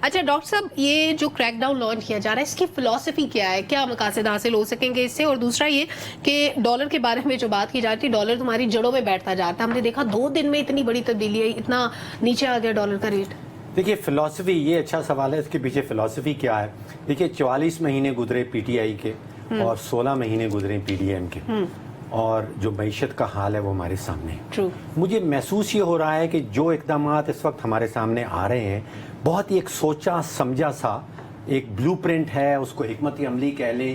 اچھا ڈاکٹر صاحب، یہ جو کریک ڈاؤن لانچ کیا جا رہا ہے، اس کی فلسفی کیا ہے؟ کیا مقاصد حاصل ہو سکیں گے اس سے؟ اور دوسرا یہ کہ ڈالر کے بارے میں جو بات کی جاتی ہے، ڈالر تمہاری جڑوں میں بیٹھتا جاتا ہے. ہم نے دیکھا 2 دن میں اتنی بڑی تبدیلی ہے، اتنا نیچے آ گیا ڈالر کا ریٹ. دیکھیے فلسفی، یہ اچھا سوال ہے، اس کے پیچھے فلسفی کیا ہے. دیکھیے 44 مہینے گزرے پی ٹی آئی کے اور 16 مہینے گزرے پی ڈی ایم کے، اور جو معیشت کا حال ہے وہ ہمارے سامنے ہے. مجھے محسوس یہ ہو رہا ہے کہ جو اقدامات اس وقت ہمارے سامنے آ رہے ہیں، بہت ہی ایک سوچا سمجھا سا ایک بلو پرنٹ ہے، اس کو حکمت عملی کہہ لیں.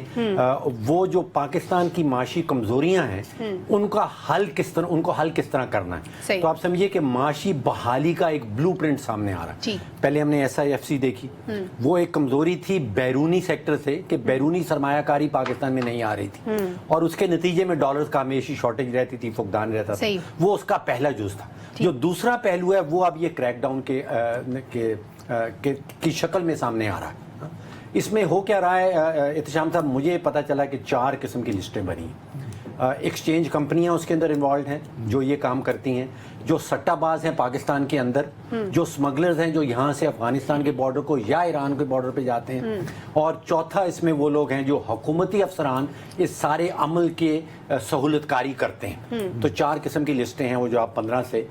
وہ جو پاکستان کی معاشی کمزوریاں ہیں ان کا حل کس طرح کرنا ہے. تو آپ سمجھیے کہ معاشی بحالی کا ایک بلو پرنٹ سامنے آ رہا ہے. پہلے ہم نے ایس آئی ایف سی دیکھی، وہ ایک کمزوری تھی بیرونی سیکٹر سے، کہ بیرونی سرمایہ کاری پاکستان میں نہیں آ رہی تھی، اور اس کے نتیجے میں ڈالرز کا ہمیشہ شارٹیج رہتی تھی، فقدان رہتا تھا. وہ اس کا پہلا جز تھا. جو دوسرا پہلو ہے وہ اب یہ کریک ڈاؤن کی شکل میں سامنے آ رہا ہے. اس میں ہو کیا رہا ہے احتشام صاحب؟ مجھے پتا چلا کہ 4 قسم کی لسٹیں بنی ہیں. ایکسچینج کمپنیاں اس کے اندر انوالوڈ ہیں جو یہ کام کرتی ہیں، جو سٹہ باز ہیں پاکستان کے اندر، جو سمگلرز ہیں جو یہاں سے افغانستان کے بارڈر کو یا ایران کے بارڈر پہ جاتے ہیں، اور چوتھا اس میں وہ لوگ ہیں جو حکومتی افسران اس سارے عمل کے سہولت کاری کرتے ہیں. تو 4 قسم کی لسٹیں ہیں، وہ جو آپ 15 سے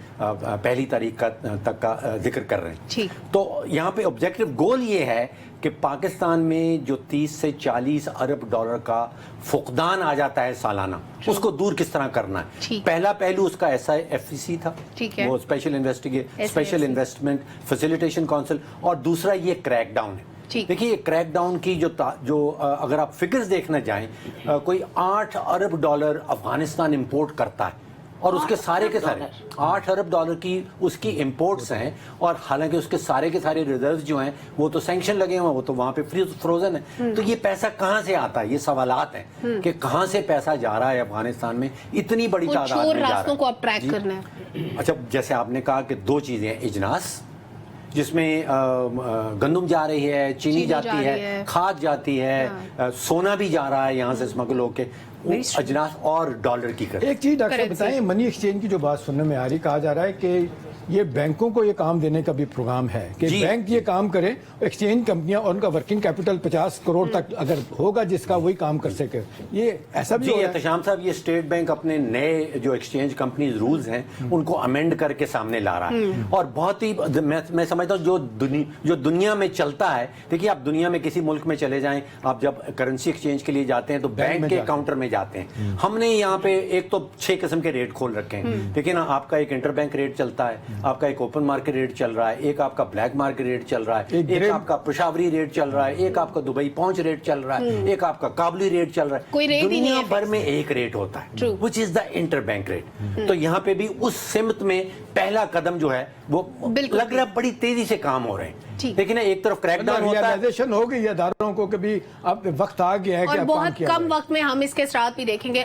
1 تاریخ تک کا ذکر کر رہے ہیں. تو یہاں پہ آبجیکٹو گول یہ ہے کہ پاکستان میں جو 30 سے 40 ارب ڈالر کا فقدان آ جاتا ہے سالانہ، اس کو دور کس طرح کرنا ہے. پہلا پہلو اس کا ایس آئی ایف سی تھا، وہ اسپیشل انویسٹمنٹ فیسیلیٹیشن کونسل، اور دوسرا یہ کریک ڈاؤن ہے. دیکھیے کریک ڈاؤن کی جو اگر آپ فگرز دیکھنا جائیں، کوئی 8 ارب ڈالر افغانستان امپورٹ کرتا ہے، اور اس کے سارے 8 ارب ڈالر کی اس کی امپورٹس ہیں، اور حالانکہ اس کے سارے ریزروز جو ہیں وہ تو سینکشن لگے ہوئے ہیں، وہ تو وہاں پہ فروزن ہے. تو یہ پیسہ کہاں سے آتا ہے؟ یہ سوالات ہیں کہ کہاں سے پیسہ جا رہا ہے افغانستان میں اتنی بڑی تعداد میں جا رہا ہے. کو اب ٹریک کرنا ہے. اچھا، جیسے آپ نے کہا کہ 2 چیزیں ہیں، اجناس جس میں گندم جا رہی ہے، چینی جاتی ہے، کھاد جاتی ہے، سونا بھی جا رہا ہے یہاں سے اسمگل ہو کے، اجناس اور ڈالر کی کریں. ایک چیز ڈاکٹر صاحب بتائیں، منی ایکسچینج کی جو بات سننے میں آ رہی، کہا جا رہا ہے کہ یہ بینکوں کو یہ کام دینے کا بھی پروگرام ہے کہ بینک یہ کام کرے، ایکسچینج کمپنیاں اور ان کا ورکنگ کیپٹل 50 کروڑ تک اگر ہوگا جس کا وہی کام کر سکے. یہ ایسا بھی ہے احتشام صاحب، یہ اسٹیٹ بینک اپنے نئے جو ایکسچینج کمپنیز رولز ہیں ان کو امینڈ کر کے سامنے لا رہا ہے، اور بہت ہی میں سمجھتا ہوں جو دنیا میں چلتا ہے. دیکھیے آپ دنیا میں کسی ملک میں چلے جائیں، آپ جب کرنسی ایکسچینج کے لیے جاتے ہیں تو بینک کے کاؤنٹر میں جاتے ہیں. ہم نے یہاں پہ ایک تو 6 قسم کے ریٹ کھول رکھے ہیں. دیکھیں نا، آپ کا ایک انٹر بینک ریٹ چلتا ہے، آپ کا ایک اوپن مارکیٹ ریٹ چل رہا ہے، ایک آپ کا بلیک مارکیٹ ریٹ چل رہا ہے، ایک آپ کا پشاوری ریٹ چل رہا ہے، ایک آپ کا دبئی پہنچ ریٹ چل رہا ہے، ایک آپ کا کابلی ریٹ چل رہا ہے. دنیا بھر میں ایک ریٹ ہوتا ہے which is the inter bank rate. تو یہاں پہ بھی اس سمت میں پہلا قدم جو ہے وہ لگ رہا ہے بڑی تیزی سے کام ہو رہے ہیں. لیکن ایک طرف کریک ڈاؤن ہوتا ہے، ریئلائزیشن ہو گئی اداروں کو کہ بھی اب وقت آ گیا ہے کہ اور بہت کم وقت میں ہم اس کے اثرات بھی دیکھیں گے.